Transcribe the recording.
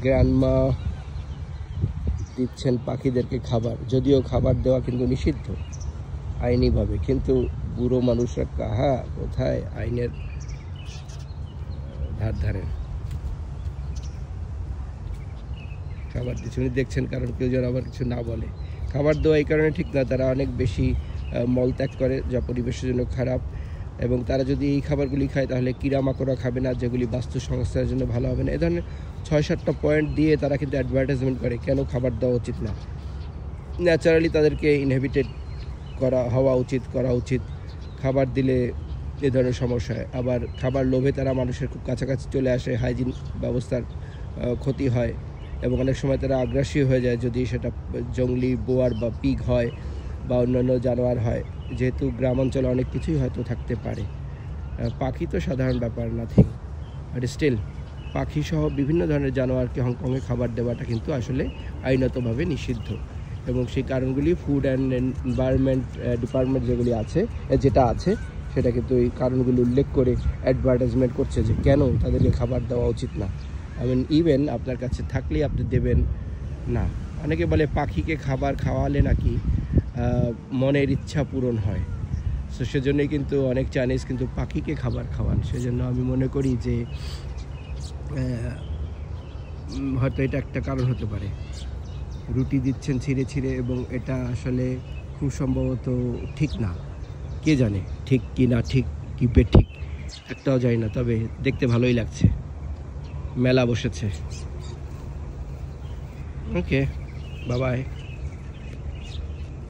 Grandma দিচ্ছেন পাখিদেরকে খাবার, যদিও খাবার দেওয়া কিন্তু নিষিদ্ধ আইনিভাবে, কিন্তু বুড়ো মানুষরা কাহা কোথায় আইনের ধার ধারে খাবার দিচ্ছে। উনি দেখছেন, কারণ কেউ যেন আবার কিছু না বলে। খাবার দেওয়া এই কারণে ঠিক না, তারা অনেক বেশি মলত্যাগ করে, যা পরিবেশের জন্য খারাপ, এবং তারা যদি এই খাবারগুলি খায় তাহলে কিরামাকড়া খাবে না, যেগুলি বাস্তু সংস্থার জন্য ভালো হবে না। এ ধরনের 6-7টা পয়েন্ট দিয়ে তারা কিন্তু অ্যাডভার্টাইজমেন্ট করে কেন খাবার দেওয়া উচিত না। ন্যাচারালি তাদেরকে ইনহেবিটেড হওয়া উচিত। খাবার দিলে এ ধরনের সমস্যা হয়। আবার খাবার লোভে তারা মানুষের খুব কাছাকাছি চলে আসে, হাইজিন ব্যবস্থার ক্ষতি হয়, এবং অনেক সময় তারা আগ্রাসী হয়ে যায় যদি সেটা জঙ্গলি বোয়ার বা পিগ হয় বা অন্যান্য জানোয়ার হয়। যেহেতু গ্রামাঞ্চলে অনেক কিছুই হয়তো থাকতে পারে, পাখি তো সাধারণ ব্যাপার, নাথিং, বাট স্টিল পাখি সহ বিভিন্ন ধরনের জানোয়ারকে হংকংয়ে খাবার দেওয়াটা কিন্তু আসলে আইনতভাবে নিষিদ্ধ, এবং সেই কারণগুলি ফুড অ্যান্ড এনভায়রনমেন্ট ডিপার্টমেন্ট যেটা আছে সেটা কিন্তু এই কারণগুলি উল্লেখ করে অ্যাডভার্টাইজমেন্ট করছে যে কেন তাদেরকে খাবার দেওয়া উচিত না। ইভেন আপনার কাছে থাকলেই আপনি দেবেন না। অনেকে বলে পাখিকে খাবার খাওয়ালে নাকি মনের ইচ্ছা পূরণ হয়, সো সেজন্যই কিন্তু অনেক চাইনিজ কিন্তু পাখিকে খাবার খাওয়ান। সেজন্য আমি মনে করি যে হয়তো এটা একটা কারণ হতে পারে। রুটি দিচ্ছেন ছিঁড়ে, এবং এটা আসলে খুব সম্ভবত ঠিক না। কে জানে ঠিক কি না ঠিক, কি বেঠিক একটাও জানি না, তবে দেখতে ভালোই লাগছে। মেলা বসেছে। ওকে, বাই বাই।